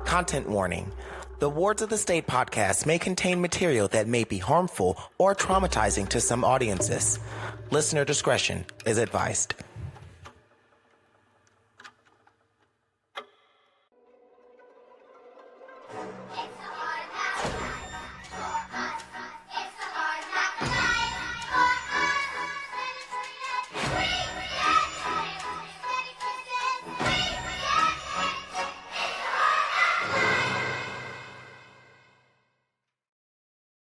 Content warning. The Wards of the State podcast may contain material that may be harmful or traumatizing to some audiences. Listener discretion is advised.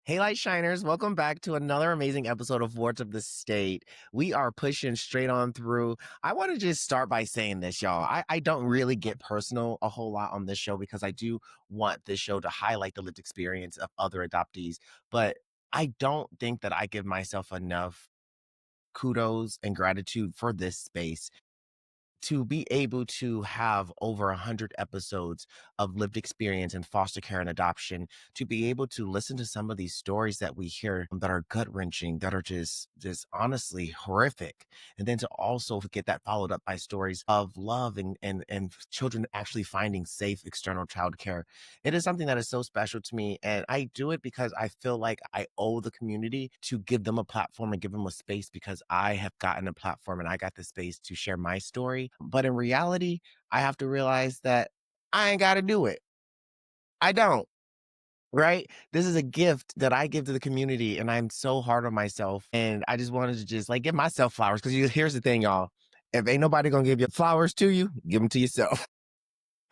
Hey, Light Shiners, welcome back to another amazing episode of Wards of the State. We are pushing straight on through. I want to just start by saying this, y'all. I don't really get personal a whole lot on this show because I do want this show to highlight the lived experience of other adoptees, but I don't think that I give myself enough kudos and gratitude for this space to be able to have over 100 episodes of lived experience in foster care and adoption, to be able to listen to some of these stories that we hear that are gut-wrenching, that are just honestly horrific, and then to also get that followed up by stories of love and children actually finding safe external childcare. It is something that is so special to me, and I do it because I feel like I owe the community to give them a platform and give them a space, because I have gotten a platform and I got the space to share my story. But in reality, I have to realize that I ain't got to do it. I don't, right? This is a gift that I give to the community, and I'm so hard on myself. And I just wanted to just like give myself flowers, because here's the thing, y'all. If ain't nobody gonna give you flowers to you, give them to yourself.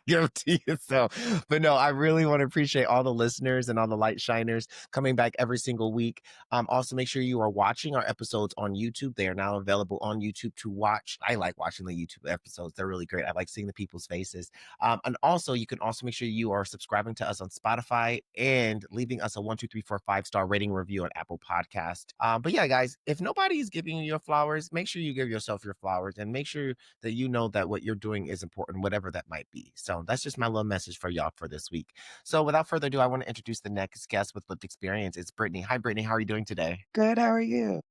Give it to yourself. But no, I really want to appreciate all the listeners and all the light shiners coming back every single week. Also, make sure you are watching our episodes on YouTube. They are now available on YouTube to watch. I like watching the YouTube episodes. They're really great. I like seeing the people's faces. And also, you can also make sure you are subscribing to us on Spotify and leaving us a 1, 2, 3, 4, 5-star rating review on Apple Podcast. But yeah, guys, if nobody is giving you your flowers, make sure you give yourself your flowers, and make sure that you know that what you're doing is important, whatever that might be. So that's just my little message for y'all for this week. So without further ado, I want to introduce the next guest with lived experience. It's Brittany. Hi, Brittany. How are you doing today? Good. How are you?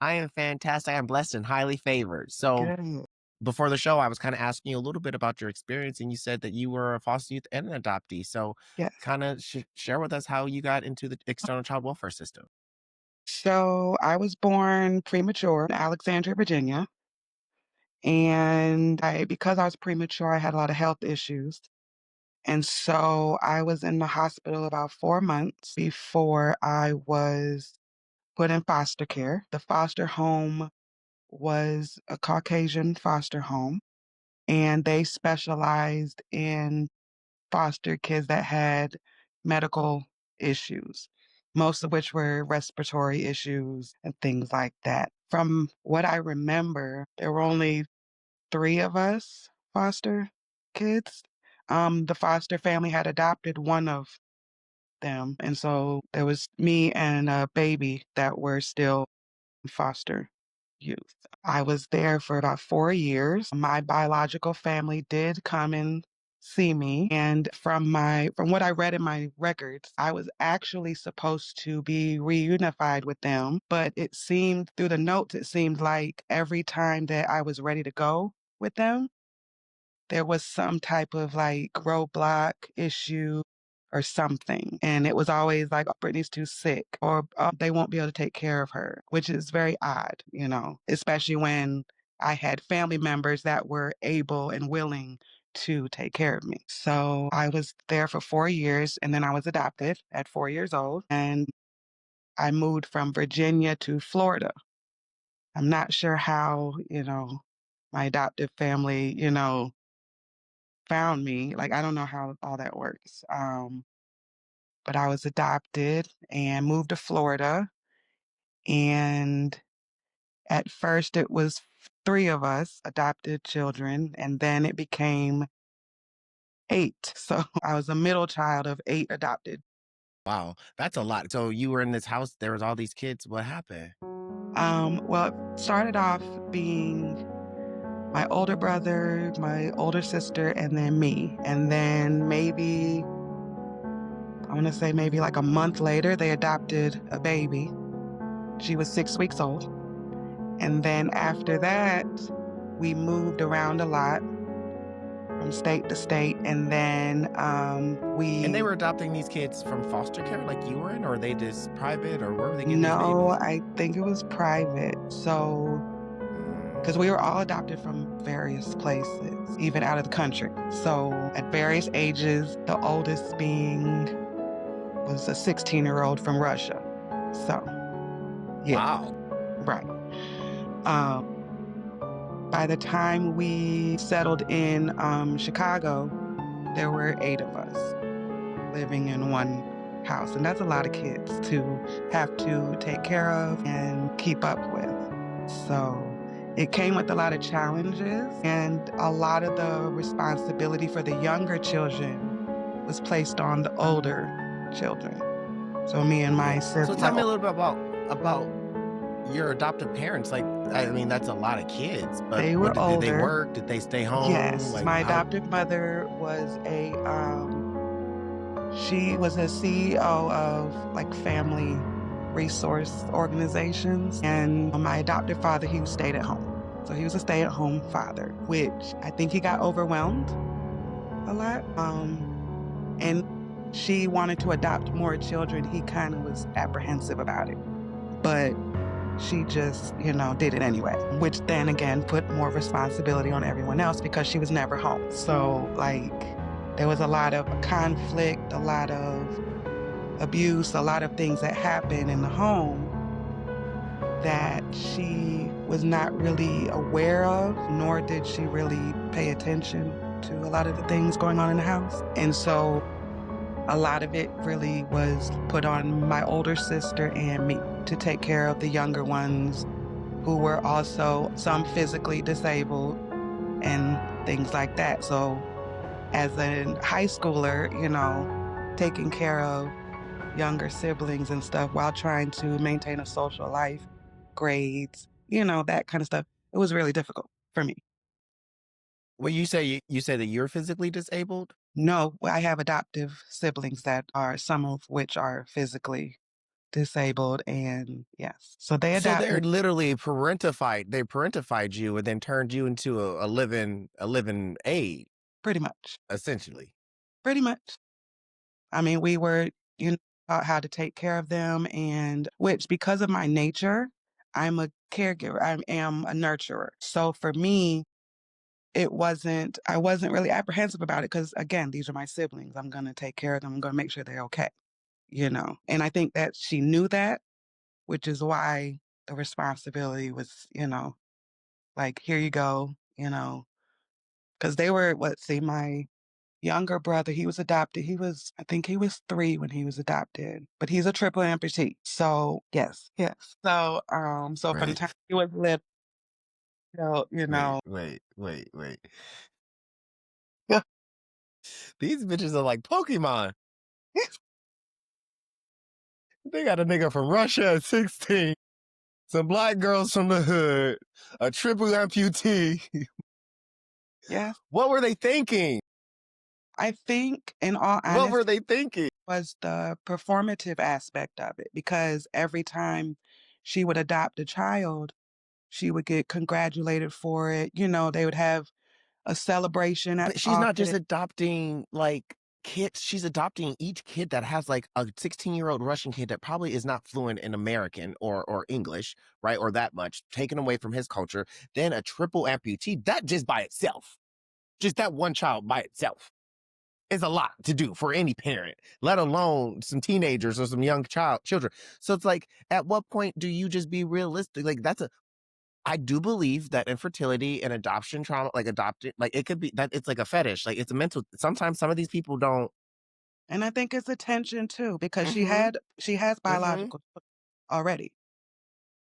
I am fantastic. I'm blessed and highly favored. So Good. before the show, I was kind of asking you a little bit about your experience, and you said that you were a foster youth and an adoptee. So Yes. kind of share with us how you got into the external child welfare system. So I was born premature in Alexandria, Virginia. And because I was premature, I had a lot of health issues. And so I was in the hospital about 4 months before I was put in foster care. The foster home was a Caucasian foster home, and they specialized in foster kids that had medical issues, most of which were respiratory issues and things like that. From what I remember, there were only 3 of us foster kids. The foster family had adopted one of them, and so there was me and a baby that were still foster youth. I was there for about 4 years. My biological family did come and see me, and from what I read in my records, I was actually supposed to be reunified with them, but it seemed through the notes, it seemed like every time that I was ready to go with them, there was some type of like roadblock issue or something. And it was always like, oh, Brittany's too sick, or oh, they won't be able to take care of her, which is very odd, especially when I had family members that were able and willing to take care of me. So I was there for 4 years, and then I was adopted at 4 years old, and I moved from Virginia to Florida. I'm not sure how, my adoptive family, found me. Like, I don't know how all that works. But I was adopted and moved to Florida. And at first it was 3 of us adopted children, and then it became 8. So I was a middle child of 8 adopted. Wow, that's a lot. So you were in this house, there was all these kids. What happened? Well, it started off being my older brother, my older sister, and then me. And then I want to say maybe like a month later, they adopted a baby. She was 6 weeks old. And then after that, we moved around a lot. from state to state, and then, And they we were adopting these kids from foster care like you were in, or are they just private, or where were they getting these no, babies? I think it was private. So, because we were all adopted from various places, even out of the country. So, at various ages, the oldest being was a 16-year-old from Russia. So, yeah, Wow. right. Um, by the time we settled in, Chicago, there were 8 of us living in one house, and that's a lot of kids to have to take care of and keep up with. So, it came with a lot of challenges, and a lot of the responsibility for the younger children was placed on the older children. So me and Yeah. my So sister, tell me a little bit about your adoptive parents. Like, I mean, that's a lot of kids, but they what were did they older. work? Did they stay home? Yes, Like, my how? adoptive mother was she was a CEO of, like, family resource organizations, and my adoptive father, he stayed at home. So he was a stay-at-home father, which I think he got overwhelmed a lot, and she wanted to adopt more children. He kinda was apprehensive about it, but she just, did it anyway, which then again put more responsibility on everyone else because she was never home. So, like, there was a lot of conflict, a lot of abuse, a lot of things that happened in the home that she was not really aware of, nor did she really pay attention to a lot of the things going on in the house. And so a lot of it really was put on my older sister and me to take care of the younger ones who were also some physically disabled and things like that. So as a high schooler, taking care of younger siblings and stuff while trying to maintain a social life, grades, that kind of stuff. It was really difficult for me. Well, you say that you're physically disabled. No, I have adoptive siblings that are some of which are physically disabled, and yes. So they So they're adopted literally parentified. They parentified you and then turned you into a living aid, pretty much. essentially. Pretty much. I mean, we were, taught how to take care of them, and which because of my nature, I'm a caregiver. I am a nurturer. So for me, I wasn't really apprehensive about it because again, these are my siblings. I'm gonna take care of them. I'm gonna make sure they're okay, And I think that she knew that, which is why the responsibility was, like, here you go, because they were, let's see, my younger brother, he was adopted. I think he was 3 when he was adopted, but he's a triple amputee. So, yes, yes. So from the Right. time he was little, you Wait, know, wait, wait, wait. These bitches are like Pokemon. They got a nigga from Russia at 16, some black girls from the hood, a triple amputee. yes. What were they thinking? I think, in all What were honesty, they thinking? was the performative aspect of it because every time she would adopt a child, she would get congratulated for it. They would have a celebration at But she's not just office. adopting like kids. She's adopting each kid that has like a 16-year-old Russian kid that probably is not fluent in American or English, right? Or that much, taken away from his culture. Then a triple amputee. That just by itself, just that one child by itself, is a lot to do for any parent, let alone some teenagers or some young children. So it's like, at what point do you just be realistic? Like, I do believe that infertility and adoption trauma, like adopted, like it could be that it's like a fetish, like it's a mental. Sometimes some of these people don't. And I think it's attention too, because Mm-hmm. she has Mm-hmm. biological children already.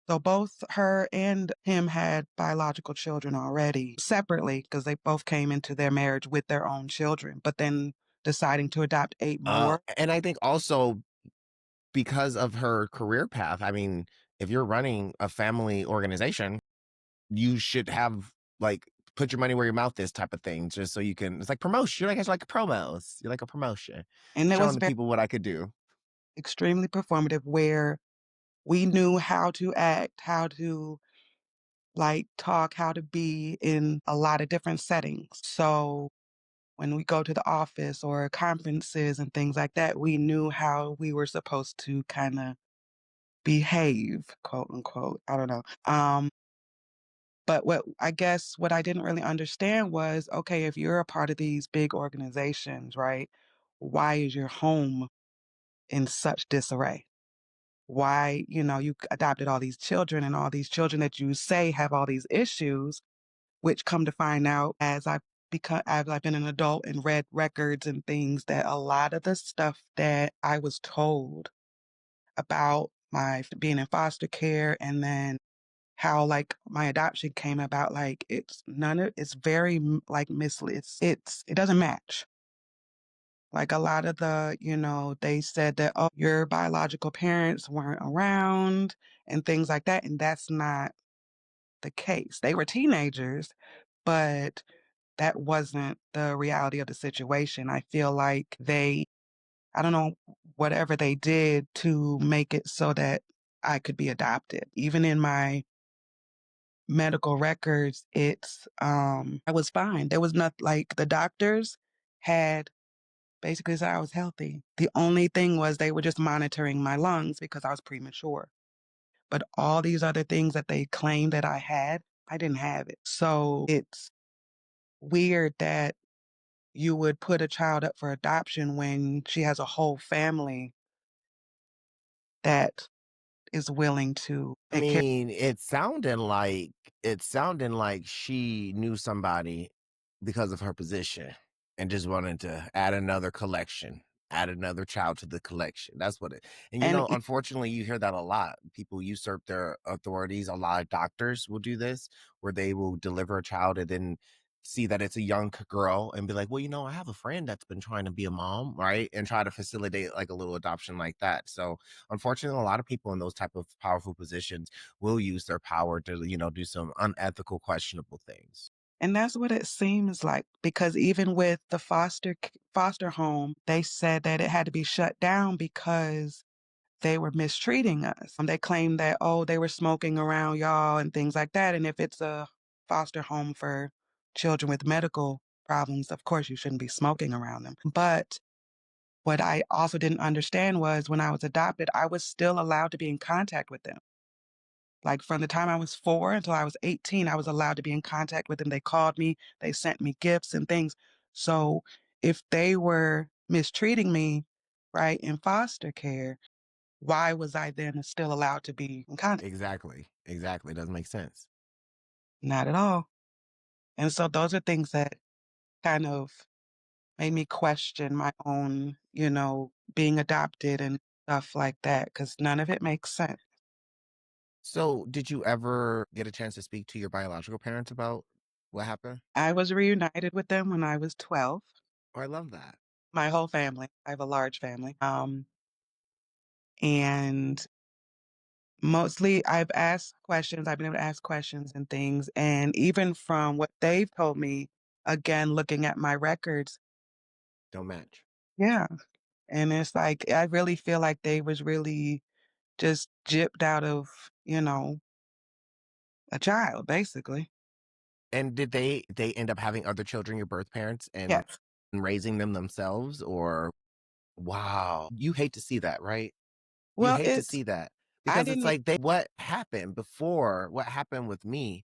So both her and him had biological children already separately because they both came into their marriage with their own children, but then deciding to adopt 8 more. And I think also because of her career path. I mean, if you're running a family organization, you should have like put your money where your mouth is type of thing, just so you can. It's like promotion. You're like promos. You're like a promotion, And it showing was the very people what I could do. extremely performative where we knew how to act, how to, like, talk, how to be in a lot of different settings. So when we go to the office or conferences and things like that, we knew how we were supposed to kinda behave, quote, unquote. I don't know. But what I didn't really understand was, okay, if you're a part of these big organizations, right, why is your home in such disarray? Why, you adopted all these children and all these children that you say have all these issues, which come to find out as I've been an adult and read records and things that a lot of the stuff that I was told about my being in foster care and then how, like, my adoption came about, like, it's very, like, mislead it doesn't match. Like, a lot of they said that, "Oh, your biological parents weren't around," and things like that, and that's not the case. They were teenagers, but that wasn't the reality of the situation. I feel like I don't know, whatever they did to make it so that I could be adopted. Even in my medical records, I was fine. There was not like the doctors had basically said I was healthy. The only thing was they were just monitoring my lungs because I was premature. But all these other things that they claimed that I had, I didn't have it. So it's weird that you would put a child up for adoption when she has a whole family that is willing to I take care. mean, it sounded like she knew somebody because of her position and just wanted to add another child to the collection. That's what it. And And unfortunately, you hear that a lot. People usurp their authorities. A lot of doctors will do this, where they will deliver a child and then see that it's a young girl and be like, well, I have a friend that's been trying to be a mom, right? And try to facilitate like a little adoption like that. So unfortunately, a lot of people in those type of powerful positions will use their power to, do some unethical, questionable things. And that's what it seems like, because even with the foster home, they said that it had to be shut down because they were mistreating us. They claimed that, "Oh, they were smoking around y'all," and things like that, and if it's a foster home for children with medical problems, of course, you shouldn't be smoking around them. But what I also didn't understand was when I was adopted, I was still allowed to be in contact with them. Like, from the time I was 4 until I was 18, I was allowed to be in contact with them. They called me, they sent me gifts and things. So, if they were mistreating me, right, in foster care, why was I then still allowed to be in contact? Exactly. Exactly. Doesn't make sense. Not at all. And so those are things that kind of made me question my own, being adopted and stuff like that, because none of it makes sense. So, did you ever get a chance to speak to your biological parents about what happened? I was reunited with them when I was 12. Oh, I love that. My whole family. I have a large family. And mostly I've been able to ask questions and things. And even from what they've told me, again, looking at my records, Don't match. yeah. And it's like, I really feel like they was really just gypped out of, a child, basically. And did they end up having other children, your birth parents, and Yes. raising them themselves? Or wow, you hate to see that, right? You Well, hate to see that I because it's didn't, e- like what happened before, what happened with me.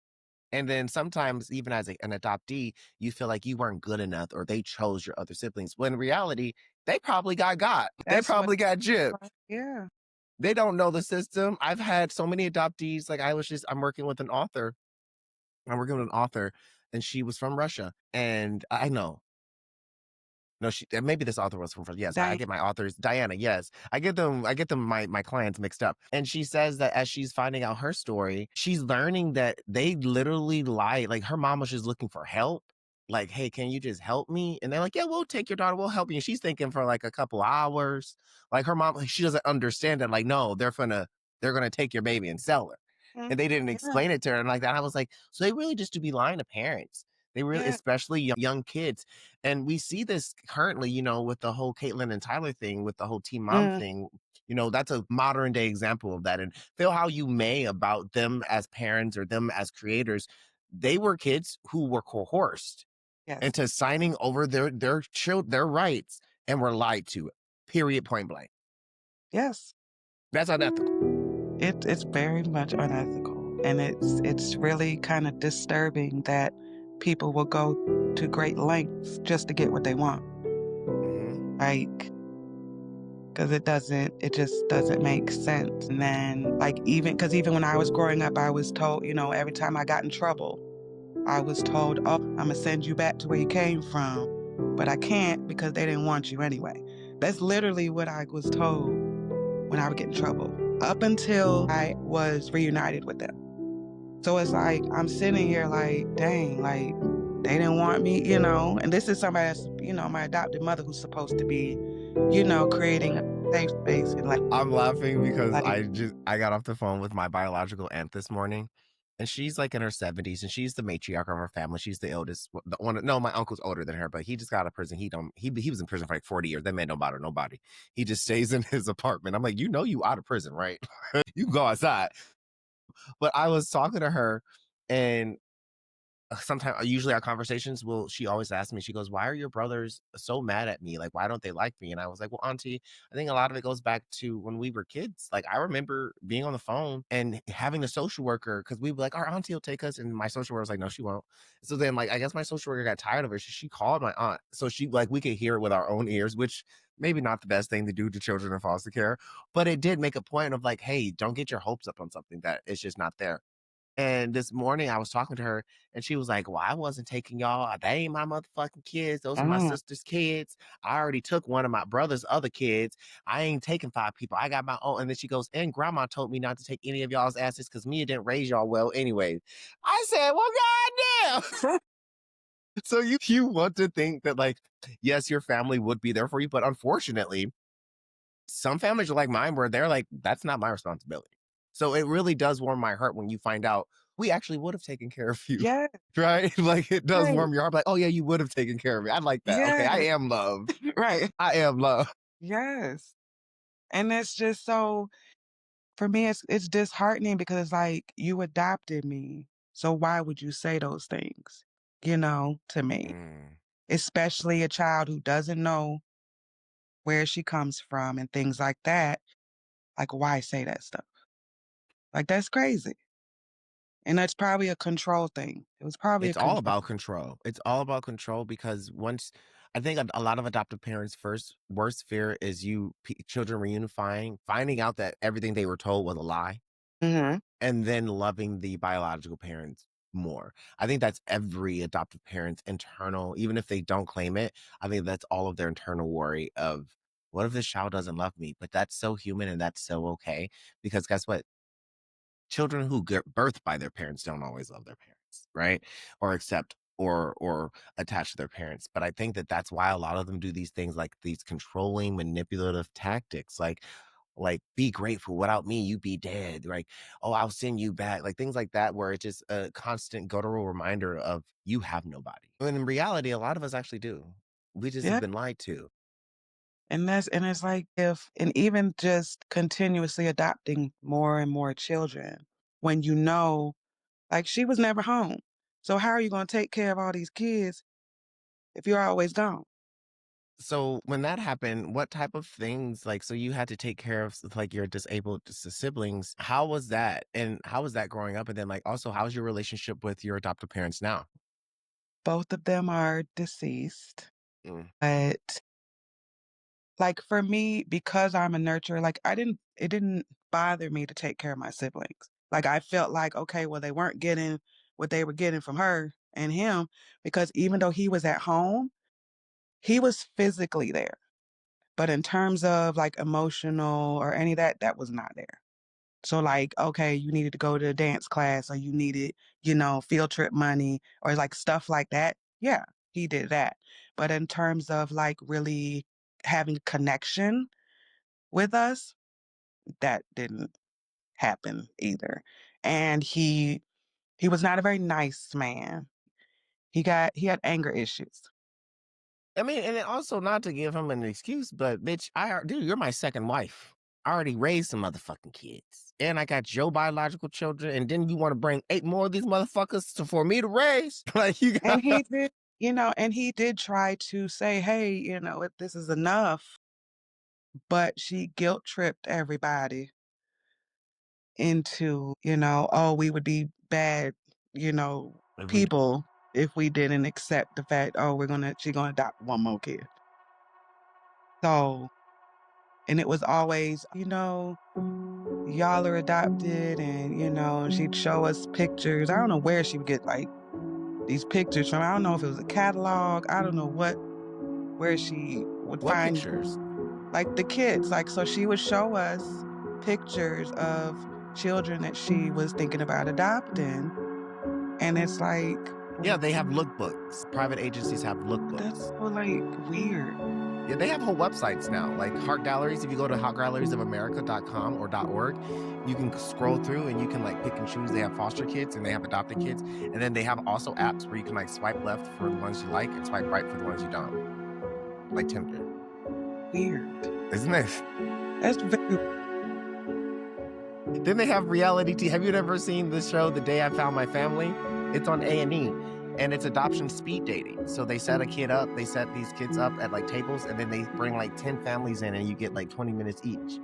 And then sometimes, even as an adoptee, you feel like you weren't good enough or they chose your other siblings. When in reality, they probably got. They that's what, probably got gypped. yeah. They don't know the system. I've had so many adoptees. Like I'm working with an author. I'm working with an author, and she was from Russia. And I know no, maybe this author was from France. Yes, I Diane, get my authors. Diana, yes. I get them my clients mixed up. And she says that as she's finding out her story, she's learning that they literally lie. Like her mom was just looking for help. Like, hey, can you just help me? And they're like, yeah, we'll take your daughter, we'll help you. And she's thinking for like a couple hours. Like her mom, like, she doesn't understand that, like, no, they're gonna take your baby and sell her. mhm, And they didn't yeah, explain it to her. And like that, I was like, so they really just do be lying to parents. They really, yeah, especially young kids. And we see this currently, with the whole Caitlyn and Tyler thing, with the whole Teen Mom mm, thing. That's a modern day example of that. And feel how you may about them as parents or them as creators, they were kids who were coerced. Yes. into signing over their rights and were lied to. Period. Point blank. Yes. That's unethical. It's very much unethical, and it's really kinda disturbing that people will go to great lengths just to get what they want, Hmm. like, 'cause it just doesn't make sense, and then, like, even when I was growing up, I was told, every time I got in trouble, I was told, "Oh, Imma send you back to where you came from," but I can't because they didn't want you anyway. That's literally what I was told when I would get in trouble, up until I was reunited with them. So it's like, I'm sitting here like, "Dang, like, they didn't want me," and this is somebody that's, my adopted mother who's supposed to be, creating a safe space and, I'm laughing because like I got off the phone with my biological aunt this morning, and she's like in her 70s, and she's the matriarch of her family. She's the eldest. The one, no, my uncle's older than her, but he just got out of prison. He was in prison for like 40 years. That man don't bother nobody. He just stays in his apartment. I'm like, you out of prison, right? You can go outside. But I was talking to her, and sometimes usually our conversations will she always asks me, she goes, why are your brothers so mad at me, like why don't they like me? And I was like, well, auntie, I think a lot of it goes back to when we were kids. Like I remember being on the phone and having a social worker, because we were like, our auntie will take us, and my social worker was like, no, she won't. So then, like, I guess my social worker got tired of her, so she called my aunt, so she, like, we could hear it with our own ears, which maybe not the best thing to do to children in foster care, but it did make a point of like, hey, don't get your hopes up on something that is just not there. And this morning I was talking to her, and she was like, well, I wasn't taking y'all. They ain't my motherfucking kids. Those are my mm, sister's kids. I already took one of my brother's other kids. I ain't taking five people. I got my own. And then she goes, and grandma told me not to take any of y'all's asses because Mia didn't raise y'all well anyway. I said, well, goddamn. So you want to think that, like, yes, your family would be there for you, but unfortunately, some families are like mine where they're like, that's not my responsibility. So it really does warm my heart when you find out we actually would have taken care of you. yes, Right? Like it does right, warm your heart. Like, oh yeah, you would have taken care of me. I like that. Okay, I yes, am loved. right, I am loved. yes, and it's just so for me, it's disheartening because it's like, you adopted me, so why would you say those things, to me? Mm. Especially a child who doesn't know where she comes from and things like that. Like, why say that stuff? Like, that's crazy. And that's probably a control thing. It was probably a It's all control. about control. It's all about control because once I think a lot of adoptive parents' first worst fear is children reunifying, finding out that everything they were told was a lie, Mhm. and then loving the biological parents more. I think that's every adoptive parent's internal, even if they don't claim it, I think that's all of their internal worry of what if this child doesn't love me? But that's so human and that's so okay. Because guess what? Children who get birthed by their parents don't always love their parents, right? Or accept or attach to their parents. But I think that that's why a lot of them do these things, like these controlling, manipulative tactics, like be grateful. Without me, you be dead. Like, oh, I'll send you back. Like things like that, where it's just a constant guttural reminder of you have nobody. When in reality, a lot of us actually do. We just have Yeah. been lied to. And it's like if and even just continuously adopting more and more children when like, she was never home. So how are you gonna take care of all these kids if you're always gone? So when that happened, what type of things, like, so you had to take care of like your disabled siblings. How was that? And how was that growing up? And then like also how's your relationship with your adoptive parents now? Both of them are deceased, Mm. but, like, for me, because I'm a nurturer, like, it didn't bother me to take care of my siblings. Like, I felt like, okay, well, they weren't getting what they were getting from her and him because even though he was at home, he was physically there. But in terms of, like, emotional or any of that, that was not there. So, like, okay, you needed to go to a dance class or you needed, field trip money or, like, stuff like that. Yeah, he did that. But in terms of, like, really having connection with us, that didn't happen either. And he was not a very nice man. He had anger issues. I mean, and then also not to give him an excuse, but bitch, dude, you're my second wife. I already raised some motherfucking kids. And I got your biological children. And then you want to bring eight more of these motherfuckers for me to raise? Like you And got and he did try to say, "Hey, this is enough," but she guilt tripped everybody into, "Oh, we would be bad, you know, If we people if we didn't accept the fact, oh, she gonna adopt one more kid." So, and it was always, "Y'all are adopted," and, and she'd show us pictures. I don't know where she would get, like, these pictures from. I don't know if it was a catalog. I don't know where she would what find, pictures? like, the kids. Like, so she would show us pictures of children that she was thinking about adopting, and it's like, Yeah, they have lookbooks. Private agencies have that's lookbooks. so, like, weird. Yeah, they have whole websites now, like Heart Galleries. If you go to heartgalleriesofamerica.com or .org, you can scroll through and you can like pick and choose. They have foster kids and they have adopted kids, and then they have also apps where you can like swipe left for the ones you like and swipe right for the ones you don't, like Tinder. Weird. Isn't it? That's very Then they have reality TV. Have you ever seen the show The Day I Found My Family? It's on A&E, and it's adoption speed dating. So they set these kids up at like tables, and then they bring like 10 families in, and you get like 20 minutes each.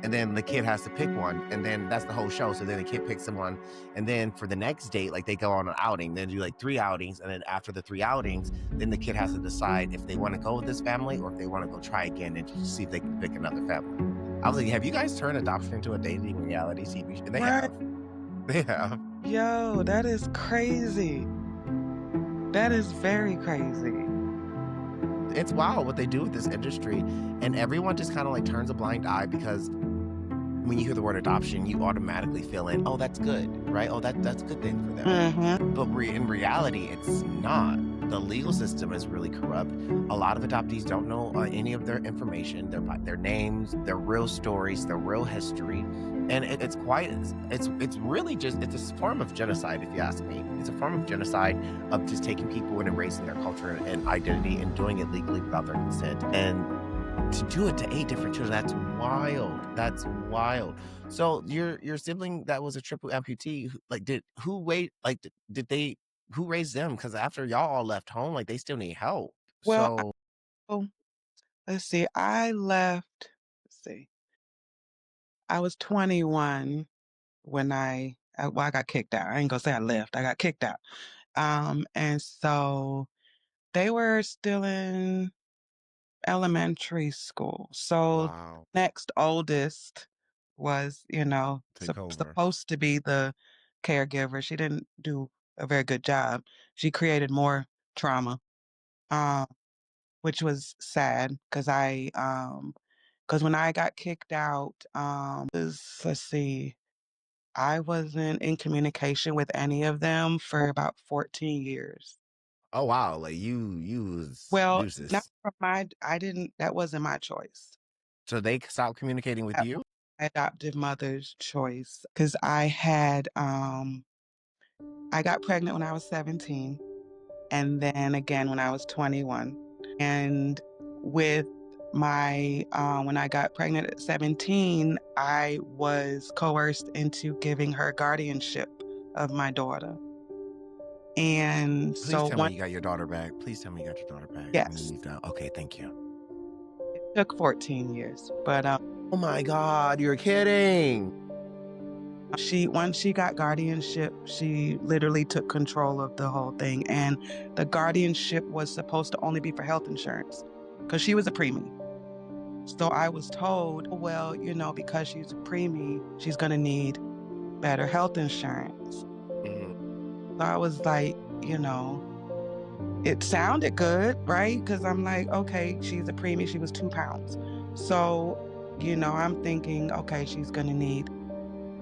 And then the kid has to pick one, and then that's the whole show. So then the kid picks someone, and then for the next date, like they go on an outing, then do like 3 outings, and then after the 3 outings, then the kid has to decide if they want to go with this family or if they want to go try again and just see if they can pick another family. I was like, have you guys turned adoption into a dating reality TV show? They right. have. They have. Yo, that is crazy. That is very crazy. It's wild what they do with this industry, and everyone just kind of like turns a blind eye because when you hear the word adoption, you automatically feel in, oh, that's good, right? Oh, that's a good thing for them. Mhm. But in reality, it's not. The legal system is really corrupt. A lot of adoptees don't know any of their information, their names, their real stories, their real history, and it's really just it's a form of genocide, if you ask me. It's a form of genocide of just taking people and erasing their culture and identity and doing it legally without their consent. And to do it to 8 different children, that's wild. That's wild. So your sibling that was a triple amputee, did they who raised them? Because after y'all all left home, like they still need help. Well, So oh, let's see, let's see, I was 21 when I got kicked out. I ain't gonna say I left, I got kicked out. And so they were still in elementary school. So wow, next oldest was, take over. supposed to be the caregiver. She didn't do a very good job. She created more trauma, um, which was sad because when I got kicked out, let's see, I wasn't in communication with any of them for about 14 years. Oh wow, like you was Well, not deuces. from that wasn't my choice. So they stopped communicating with That was you? my adoptive mother's choice because I got pregnant when I was 17 and then again when I was 21. And with when I got pregnant at 17, I was coerced into giving her guardianship of my daughter. And Please so tell me one you got your daughter back. Please tell me you got your daughter back when you yes, moved out. Okay, thank you. it took 14 years, but Oh my God, you're kidding. once she got guardianship, she literally took control of the whole thing. And the guardianship was supposed to only be for health insurance because she was a preemie. So I was told, "Oh, well, because she's a preemie, she's going to need better health insurance." Mhm. So I was like, it sounded good, right? Because I'm like, okay, she's a preemie. She was 2 pounds. So, I'm thinking, okay, she's going to need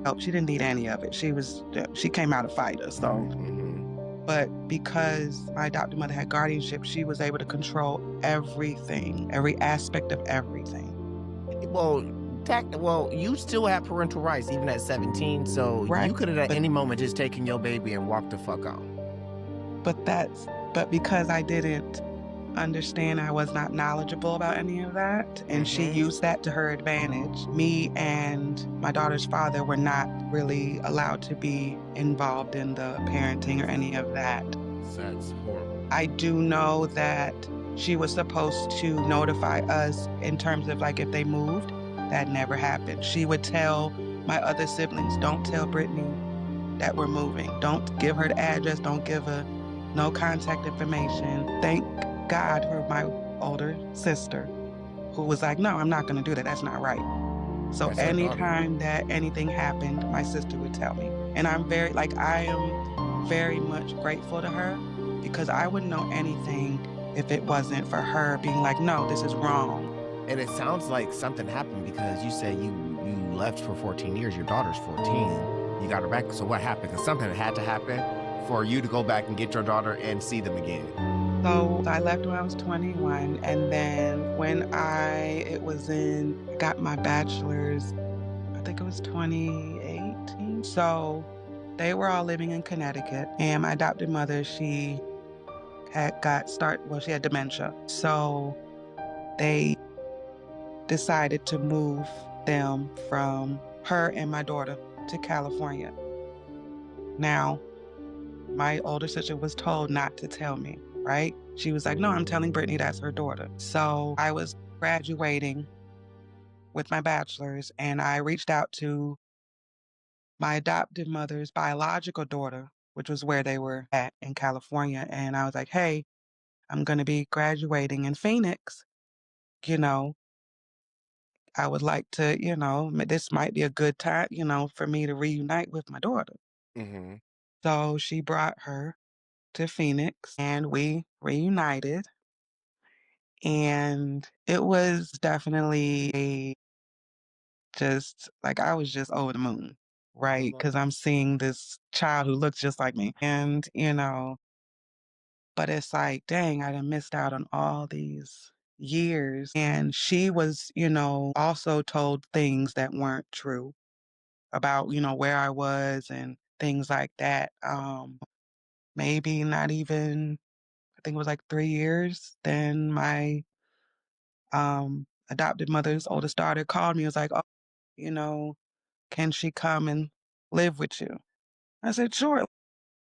help. She didn't need any of it. She came out a fighter. So, Mhm. but because my adopted mother had guardianship, she was able to control everything, every aspect of everything. Well, you still have parental rights even at 17, so Right. you could have at But any moment just taken your baby and walked the fuck out. but because I didn't understand, I was not knowledgeable about any of that, and she Mhm. used that to her advantage. Me and my daughter's father were not really allowed to be involved in the parenting or any of that. That's horrible. I do know that she was supposed to notify us in terms of, like, if they moved. That never happened. She would tell my other siblings, "Don't tell Brittany that we're moving. Don't give her the address, don't give her no contact information." Thank God for my older sister who was like, "No, I'm not gonna do that, that's not right." So That's her daughter. anytime that anything happened, my sister would tell me. And I am very much grateful to her because I wouldn't know anything if it wasn't for her being like, "No, this is wrong." And it sounds like something happened because you say you left for 14 years. Your daughter's 14. You got her back. So what happened? Because something had to happen for you to go back and get your daughter and see them again. So I left when I was 21, and then when I got my bachelor's, I think it was 2018. So they were all living in Connecticut, and my adopted mother, she had dementia. So they decided to move them from her and my daughter to California. Now, my older sister was told not to tell me, right? She was like, "No, I'm telling Brittany that's her daughter." So I was graduating with my bachelor's, and I reached out to my adopted mother's biological daughter, which was where they were at in California. And I was like, "Hey, I'm going to be graduating in Phoenix. You know, I would like to, this might be a good time, for me to reunite with my daughter." Hmm. So she brought her to Phoenix and we reunited. And it was definitely just like I was just over the moon, right? Hmm. Because I'm seeing this child who looks just like me. And, but it's like, dang, I done missed out on all these years. And she was, also told things that weren't true about, where I was and things like that. Maybe not even, I think it was like 3 years. Then my adopted mother's oldest daughter called me and was like, "Oh, you know, can she come and live with you?" I said, "Sure."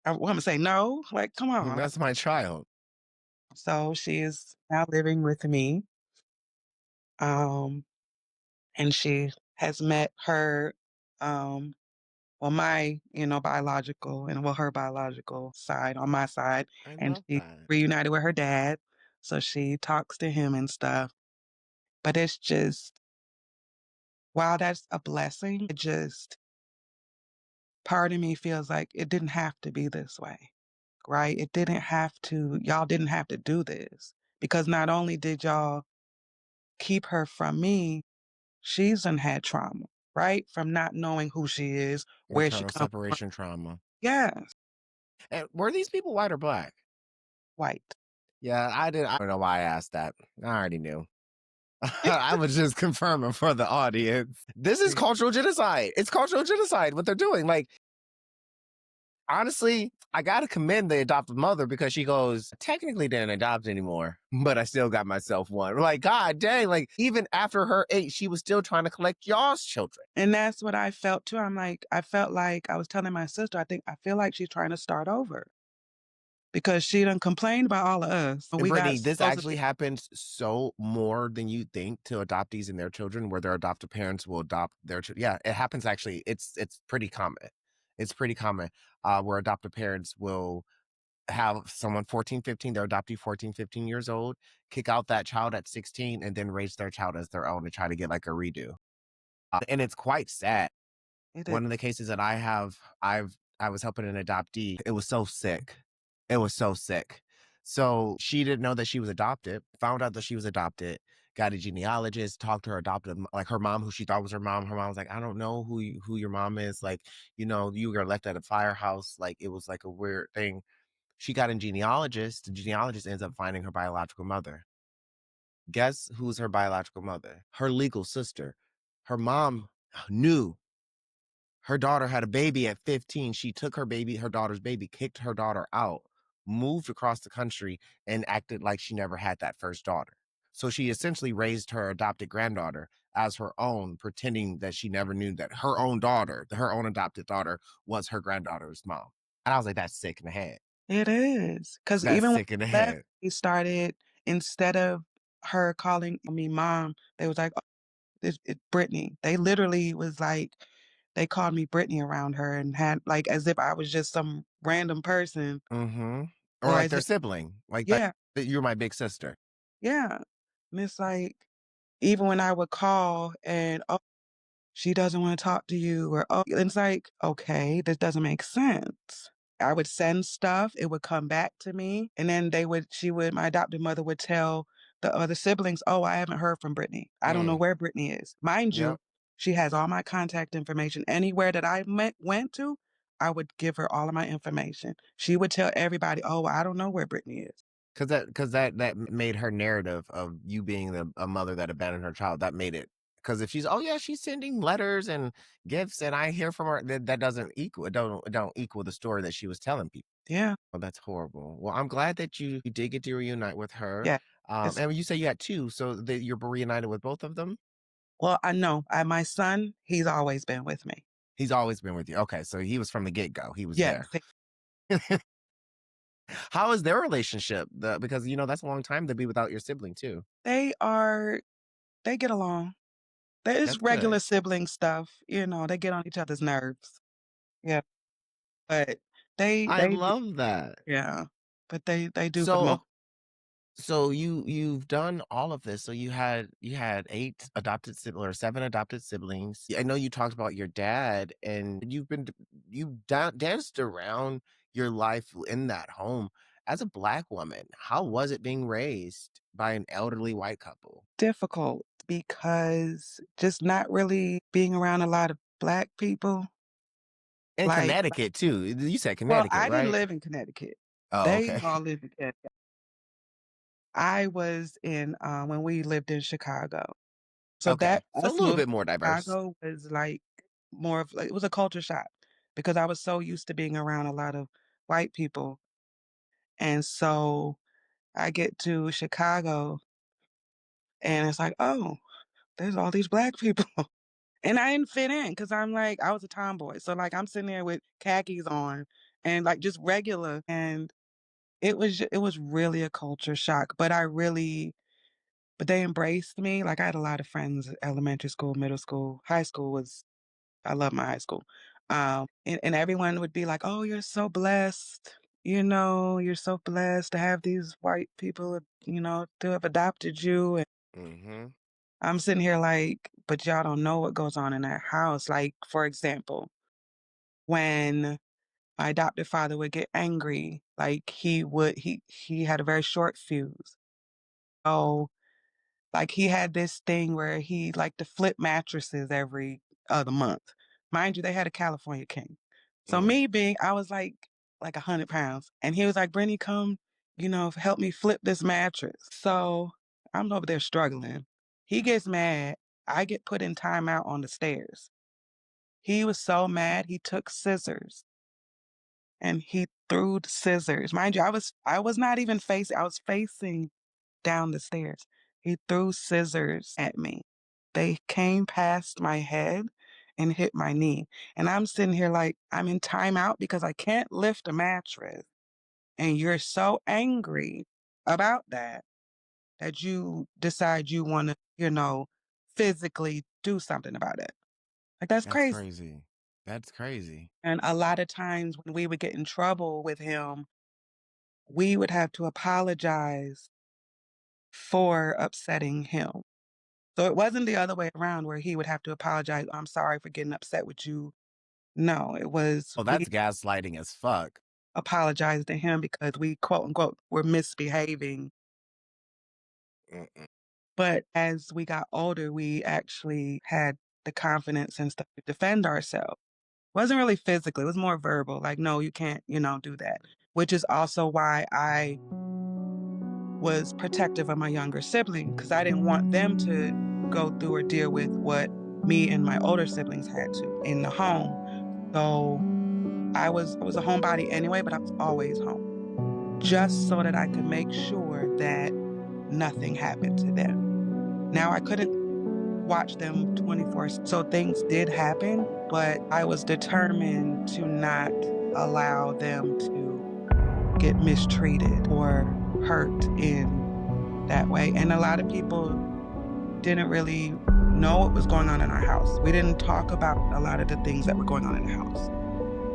I'm gonna say no. Like, come on. That's my child. So she is now living with me. Um, and she has met her, um, my, her biological side on my side. I And love she that. reunited with her dad. So she talks to him and stuff. But it's just, while that's a blessing, it just, part of me feels like it didn't have to be this way, right? Y'all didn't have to do this because not only did y'all keep her from me, she's done had trauma, right? From not knowing who she is, where she Maternal comes from. separation trauma. Yes, And were these people white or black? white. Yeah, I don't know why I asked that. I already knew. I was just confirming for the audience. This is Yeah. cultural genocide. It's cultural genocide, what they're doing. Like, honestly, I got to commend the adoptive mother because she goes, technically didn't adopt anymore, but I still got myself one. Like, God dang, like, even after her eight, she was still trying to collect y'all's children. And that's what I felt too. I felt like I was telling my sister, I feel like she's trying to start over because she done complained about all of us. And We got Brittany, this actually supposedly, happens so more than you think to adoptees and their children, where their adoptive parents will adopt their children. Yeah, it happens actually. It's pretty common. It's pretty common where adoptive parents will have someone 14, 15, their adoptee 14, 15 years old, kick out that child at 16, and then raise their child as their own to try to get like a redo. And it's quite sad. it is. One of the cases that I was helping an adoptee. It was so sick. It was so sick. So she didn't know that she was adopted, found out that she was adopted, got a genealogist, talked to her adopted, like her mom, who she thought was her mom. Her mom was like, I don't know who your mom is. Like, you were left at a firehouse. Like, it was like a weird thing. She got a genealogist. The genealogist ends up finding her biological mother. Guess who's her biological mother? Her legal sister. Her mom knew her daughter had a baby at 15. She took her daughter's baby, kicked her daughter out, moved across the country, and acted like she never had that first daughter. So she essentially raised her adopted granddaughter as her own, pretending that she never knew that her own daughter, her own adopted daughter, was her granddaughter's mom. And I was like, that's sick in the head. It is, because That's even when sick in the I left, head. they started instead of her calling me mom, they was like, "Oh, it's Brittany." They literally was like they called me Brittany around her and had like, as if I was just some random person Mhm. Or or like as their if sibling, like yeah, that you're my big sister. yeah. And it's like, even when I would call and, "Oh, she doesn't wanna talk to you," or, "Oh," it's like, "Okay, this doesn't make sense." I would send stuff, it would come back to me, and then she would my adopted mother would tell the other siblings, "Oh, I haven't heard from Brittany. I don't know Mm, where Brittany is." Mind you, yep. she has all my contact information. Anywhere that I went to, I would give her all of my information. She would tell everybody, "Oh, I don't know where Brittany is." 'Cause that made her narrative of you being a mother that abandoned her child, that made it. Because if she's, "Oh, yeah, she's sending letters and gifts, and I hear from her," that doesn't equal it don't equal the story that she was telling people. Yeah, Oh, that's horrible. Well, I'm glad that you did get to reunite with her, yeah. It's and you say you had 2, so that you're reunited with both of them? well, I know, my son, he's always been with me. He's always been with you. Okay, so he was from the get-go, he was Yes, there. How is their relationship? Because, that's a long time to be without your sibling too. they are they get along. There's That's good. regular sibling stuff, they get on each other's nerves. Yeah, but I they d love that. yeah, but they do for the So most. so you've done all of this. So you had 8 adopted siblings or 7 adopted siblings. I know you talked about your dad, and you danced around your life in that home. As a Black woman, how was it being raised by an elderly white couple? Difficult because just not really being around a lot of Black people, In like Connecticut too. You said well, Connecticut, I didn't right? live in Connecticut. Oh, They okay. all lived in Connecticut. I was in, when we lived in Chicago. So Okay. that So a us little moving bit more to diverse. Chicago was like more of like it was a culture shock because I was so used to being around a lot of white people. And so I get to Chicago and it's like, "Oh, there's all these Black people." And I didn't fit in because I'm like I was a tomboy. So, like, I'm sitting there with khakis on and, like, just regular, and it was really a culture shock, but they embraced me. Like, I had a lot of friends, elementary school, middle school, high school was I love my high school. And everyone would be like, "Oh, you're so blessed. You're so blessed to have these white people, to have adopted you." And Mhm. I'm sitting here like, but y'all don't know what goes on in that house. Like, for example, when my adopted father would get angry, like he had a very short fuse. So like, he had this thing where he liked to flip mattresses every other month. Mind you, they had a California king. So Mm. me being I was like 100 pounds, and he was like, "Brittany, come, help me flip this mattress." So I'm over there struggling. He gets mad. I get put in timeout on the stairs. He was so mad, he took scissors and he threw the scissors. Mind you, I was not even facing I was facing down the stairs. He threw scissors at me. They came past my head and hit my knee. And I'm sitting here like I'm in timeout because I can't lift a mattress. And you're so angry about that you decide you want to, physically do something about it. Like that's That's crazy. crazy. That's crazy. And a lot of times when we would get in trouble with him, we would have to apologize for upsetting him. So it wasn't the other way around where he would have to apologize, "I'm sorry for getting upset with you." No, it was Oh, we that's gaslighting as fuck. apologized to him because we, quote, unquote, "were misbehaving." Mm-mm. But as we got older, we actually had the confidence and stuff to defend ourselves. Wasn't really physically, it was more verbal, like, "No, you can't, do that." Which is also why I was protective of my younger sibling because I didn't want them to go through or deal with what me and my older siblings had to in the home. So I was a homebody anyway, but I was always home just so that I could make sure that nothing happened to them. Now I couldn't watch them 24, so things did happen, but I was determined to not allow them to get mistreated or hurt in that way. And a lot of people didn't really know what was going on in our house. We didn't talk about a lot of the things that were going on in the house.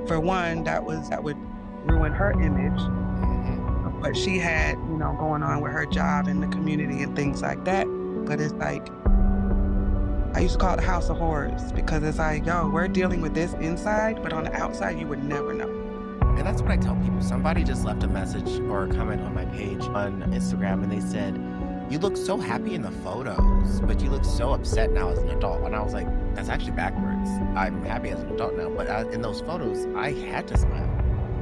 For one, that would ruin her image Mhm. of what she had, going on with her job in the community and things like that. But it's like, I used to call it the house of horrors because it's like, yo, we're dealing with this inside, but on the outside, you would never know. And that's what I tell people. Somebody just left a message or a comment on my page on Instagram and they said, "You look so happy in the photos, but you look so upset now as an adult." And I was like, that's actually backwards. I'm happy as an adult now, but in those photos, I had to smile.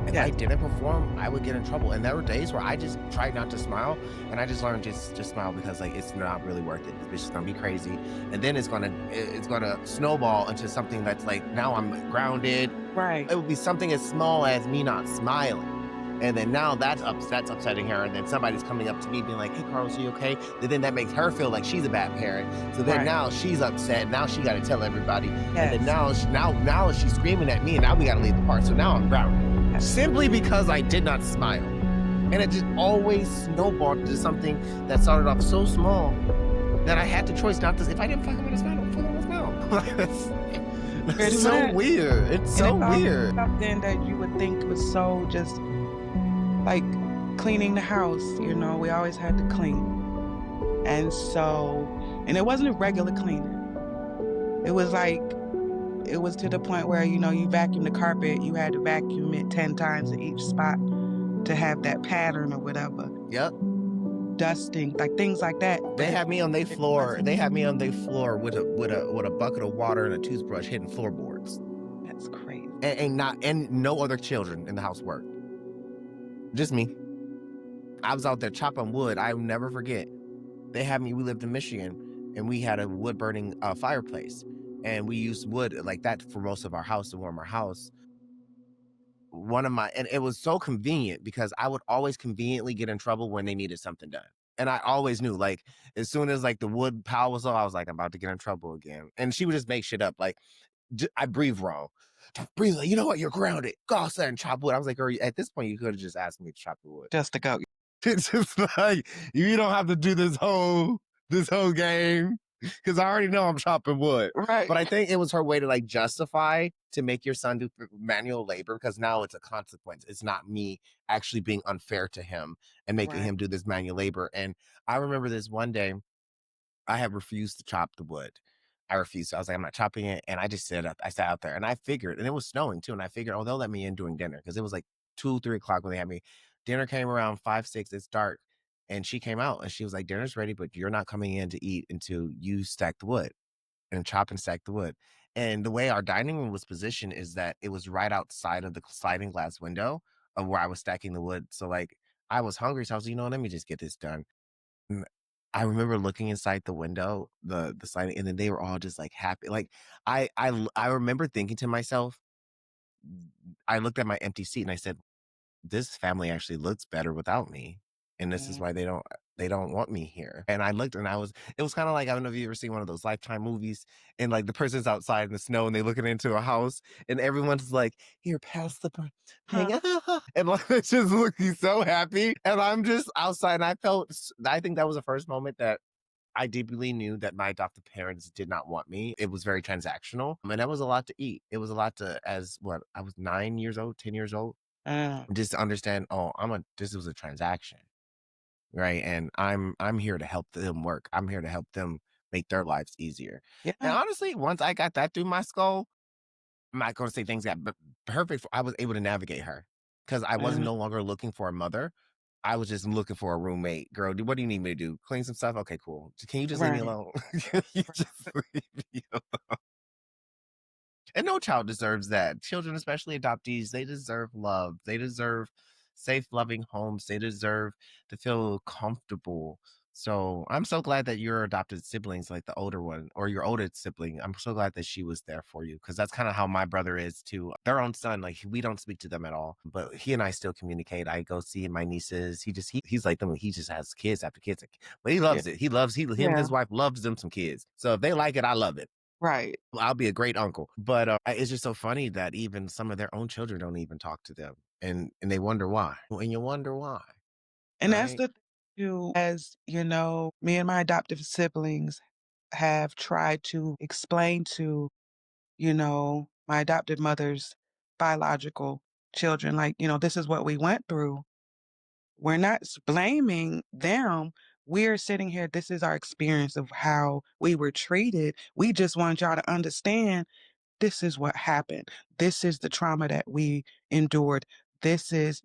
If I Yes, didn't perform, I would get in trouble. And there were days where I just tried not to smile, and I just learned just smile because like it's not really worth it. It's just gonna be crazy, and then it's gonna snowball into something that's like now I'm grounded. right, It would be something as small as me not smiling. And then now that's upsetting her. And then somebody's coming up to me being like, "Hey, Carlos, are you okay?" And then that makes her feel like she's a bad parent. So then right. now she's upset. Now she got to tell everybody. And then Yes, now she's screaming at me. And now we got to leave the park. So now I'm grounded yes. simply because I did not smile. And it just always snowballed into something that started off so small that I had the choice not to. If I didn't fucking want to smile, don't fucking want to smile. Like, Pretty that's so much. weird. It's And so it's always weird. something that you would think was so just like cleaning the house, we always had to clean. And so, and it wasn't a regular cleaning. It was like, it was to the point where, you vacuum the carpet, you had to vacuum it 10 times in each spot to have that pattern or whatever. Yep. Dusting, like things like that. But They it, had me on their it floor. wasn't, They had me on their floor with a bucket of water and a toothbrush hitting floorboards. that's crazy. And no other children in the house worked. Just me. I was out there chopping wood. I'll never forget. We lived in Michigan and we had a wood burning fireplace. And we used wood like that for most of our house to warm our house. And it was so convenient because I would always conveniently get in trouble when they needed something done. And I always knew, like, as soon as like the wood pile was low, I was like, I'm about to get in trouble again. And she would just make shit up. Like, I breathe wrong. Breathe, like, you know what? You're grounded. Go outside and chop wood. I was like, girl, at this point, you could have just asked me to chop the wood. Just to go. It's just like you don't have to do this whole game because I already know I'm chopping wood. Right. But I think it was her way to like justify to make your son do manual labor because now it's a consequence. It's not me actually being unfair to him and making Right. him do this manual labor. And I remember this one day I have refused to chop the wood. I refused. I was like, I'm not chopping it. And I just I sat out there and I figured, and it was snowing too. And I figured, oh, they'll let me in during dinner because it was like 2, 3 o'clock when they had me. Dinner came around 5, 6. It's dark. And she came out and she was like, dinner's ready, but you're not coming in to eat until you stack the wood and chop and stack the wood. And the way our dining room was positioned is that it was right outside of the sliding glass window of where I was stacking the wood. So like I was hungry. So I was, let me just get this done. And I remember looking inside the window, the sliding, and then they were all just like happy. Like I remember thinking to myself, I looked at my empty seat and I said, "This family actually looks better without me, and this is Mhm. why they don't want me here." And I looked and it was kind of like I don't know if you ever seen one of those Lifetime movies, and like the person's outside in the snow and they looking into a house, and everyone's like, "Here, pass the hang Huh. on," and like it's just looking so happy, and I'm just outside, and I think that was the first moment that I deeply knew that my adoptive parents did not want me. It was very transactional, and that was a lot to eat. It was a lot to as what I was 9 years old, 10 years old, Uh, just to understand. Oh, this was a transaction, right? And I'm here to help them work. I'm here to help them make their lives easier. And yeah. honestly, once I got that through my skull, I'm not going to say things got perfect. I was able to navigate her because I wasn't Uh, no longer looking for a mother. I was just looking for a roommate. Girl, what do you need me to do? Clean some stuff? Okay, cool. Can you just leave me right. alone? Can you just leave me alone? And no child deserves that. Children, especially adoptees, they deserve love. They deserve safe, loving homes. They deserve to feel comfortable. So I'm so glad that your adopted siblings, like the older one or your older sibling, I'm so glad that she was there for you because that's kind of how my brother is too. Their own son, like we don't speak to them at all, but he and I still communicate. I go see my nieces. He's like them. He just has kids after kids, but he Yeah. loves it. Him and Yeah. his wife loves them some kids. So if they like it, I love it. Right. I'll be a great uncle. But it's just so funny that even some of their own children don't even talk to them. and they wonder why. And you wonder why, And that's right? the thing too, as, me and my adoptive siblings have tried to explain to, my adopted mother's biological children, like, this is what we went through. We're not blaming them. We're sitting here, this is our experience of how we were treated. We just want y'all to understand this is what happened. This is the trauma that we endured. This is,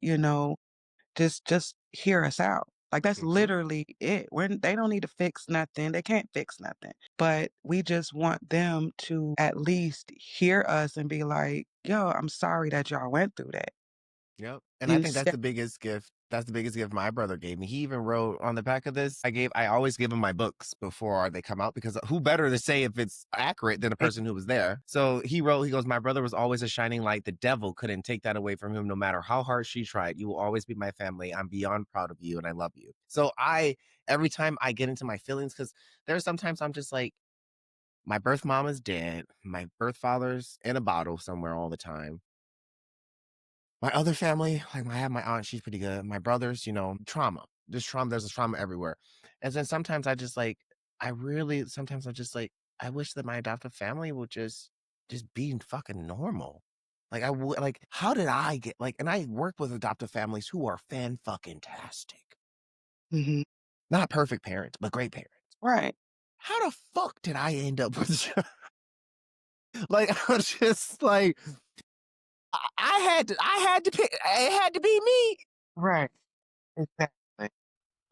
just hear us out. Like, that's Hmm. literally it. They don't need to fix nothing. They can't fix nothing. But we just want them to at least hear us and be like, "Yo, I'm sorry that y'all went through that." Yep. And I think that's Instead the biggest gift. That's the biggest gift my brother gave me. He even wrote on the back of this, I always give him my books before they come out because who better to say if it's accurate than a e person who was there. So he wrote, he goes, my brother was always a shining light. The devil couldn't take that away from him no matter how hard she tried. You will always be my family. I'm beyond proud of you and I love you. So every time I get into my feelings, because there's sometimes I'm just like, my birth mom is dead. My birth father's in a bottle somewhere all the time. My other family, like I have my aunt, she's pretty good. My brothers, trauma. There's a trauma everywhere. And then sometimes sometimes I'm just like, I wish that my adoptive family would just be fucking normal. Like I would like, how did I get like, and I work with adoptive families who are fan fucking tastic. Mhm. Not perfect parents, but great parents. Right, How the fuck did I end up with like I was just like I had to pick it had to be me. right. Exactly.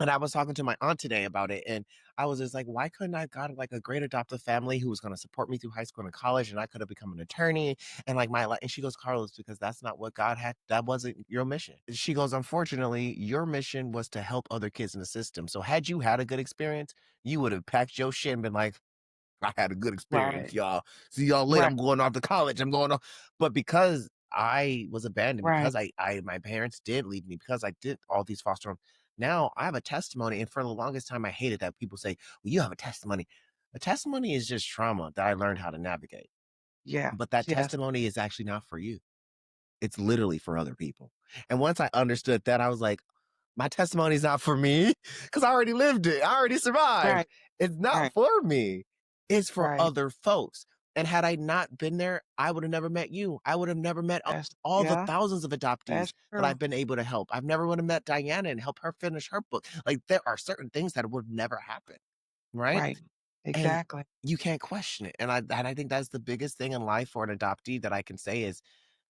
And I was talking to my aunt today about it, and I was just like, why couldn't I got like a great adoptive family who was going to support me through high school and college, and I could have become an attorney and like my life. And she goes, Carlos, because that's not what God had. That wasn't your mission. She goes, unfortunately, your mission was to help other kids in the system. So had you had a good experience, you would have packed your shit and been like, I had a good experience, Right, y'all. See y'all later. right, I'm going off to college. I'm going off. But because I was abandoned, right. because my parents did leave me, because I did all these foster homes, now I have a testimony. And for the longest time, I hated that people say, well, you have a testimony. A testimony is just trauma that I learned how to navigate. Yeah, But that yes, testimony is actually not for you. It's literally for other people. And once I understood that, I was like, my testimony is not for me because I already lived it. I already survived. right, It's not right, for me. It's for right. other folks. And had I not been there, I would have never met you. I would have never met all the Yeah, thousands of adoptees that's that true. I've been able to help. I've never would have met Diana and help her finish her book. Like there are certain things that would never happen, right? Right. And Exactly. you can't question it. And I think that's the biggest thing in life for an adoptee that I can say is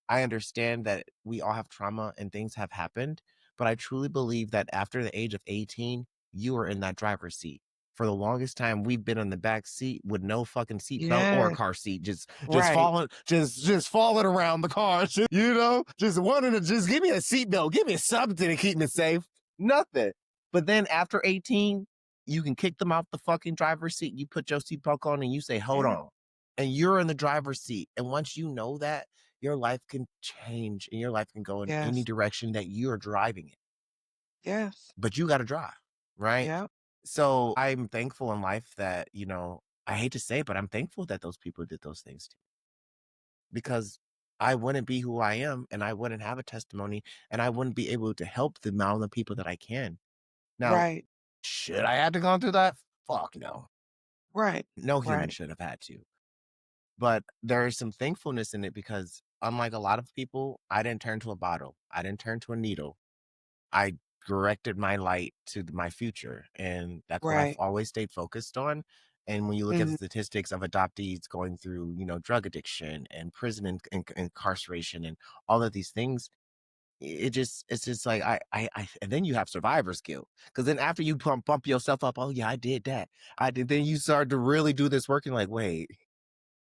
I understand that we all have trauma and things have happened, but I truly believe that after the age of 18, you are in that driver's seat. For the longest time, we've been in the back seat with no fucking seatbelt or Yes, car seat, just right. falling, just falling around the car, just wanting to just give me a seatbelt, give me something to keep me safe. Nothing. But then after 18, you can kick them out the fucking driver's seat. You put your seatbelt on and you say, hold Yeah, on. And you're in the driver's seat. And once you know that, your life can change and your life can go in any yes, direction that you're driving it, yes. but you got to drive, right? Yep, So I'm thankful in life that, I hate to say it, but I'm thankful that those people did those things to me because I wouldn't be who I am and I wouldn't have a testimony and I wouldn't be able to help the amount of people that I can. Now, right, should I have to go through that? Fuck no. right, No human right, should have had to. But there is some thankfulness in it because unlike a lot of people, I didn't turn to a bottle. I didn't turn to a needle. I directed my light to my future. And that's what I've right. always stayed focused on. And when you look at the Mhm. statistics of adoptees going through, drug addiction and prison incarceration and all of these things, it's just like and then you have survivor's guilt because then after you bump yourself up, oh yeah, I did that, I did. Then you start to really do this work and like, wait,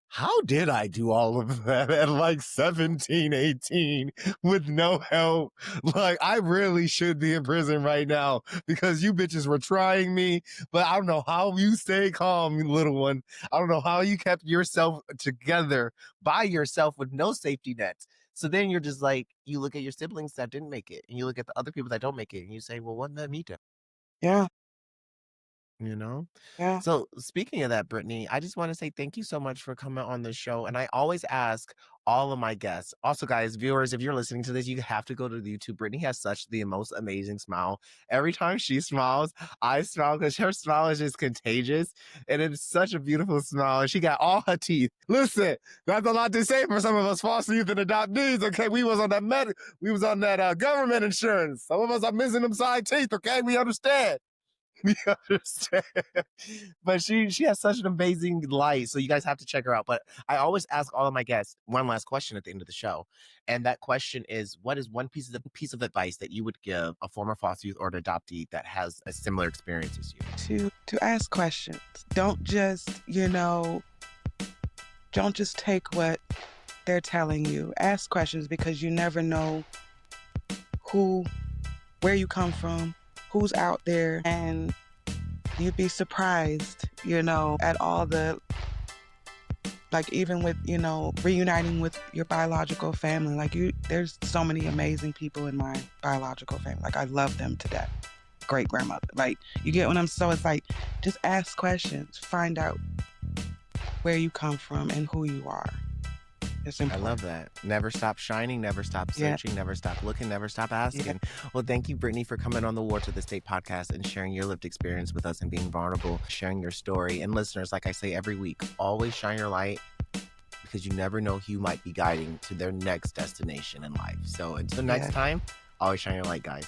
how did I do all of that at like 17, 18 with no help? Like, I really should be in prison right now because you bitches were trying me, but I don't know how you stay calm, little one. I don't know how you kept yourself together by yourself with no safety nets. So then you're just like, you look at your siblings that didn't make it, and you look at the other people that don't make it, and you say, well, what let me do? Yeah, you know? Yeah. So speaking of that, Brittany, I just want to say thank you so much for coming on the show. And I always ask all of my guests. Also, guys, viewers, if you're listening to this, you have to go to the YouTube. Brittany has such the most amazing smile. Every time she smiles, I smile because her smile is just contagious. And it's such a beautiful smile. And she got all her teeth. Listen, that's a lot to say for some of us foster youth and adoptees. Okay, we was on that government insurance. Some of us are missing them side teeth. Okay, we understand. We understand. But she has such an amazing light. So you guys have to check her out. But I always ask all of my guests one last question at the end of the show. And that question is, what is one piece of advice that you would give a former foster youth or an adoptee that has a similar experience as you? To ask questions. Don't just, don't just take what they're telling you. Ask questions because you never know where you come from, who's out there, and you'd be surprised, at all the, like, even with, reuniting with your biological family. Like, there's so many amazing people in my biological family. Like, I love them to death. Great grandmother. Like, you get what I'm, so it's like, just ask questions, find out where you come from and who you are. It's I important. love that. Never stop shining, never stop Yeah. searching, never stop looking, never stop asking. Well, thank you, Brittany, for coming on the War to the State podcast and sharing your lived experience with us and being vulnerable, sharing your story. And listeners, like I say every week, always shine your light because you never know who you might be guiding to their next destination in life. So until next time, always shine your light, guys.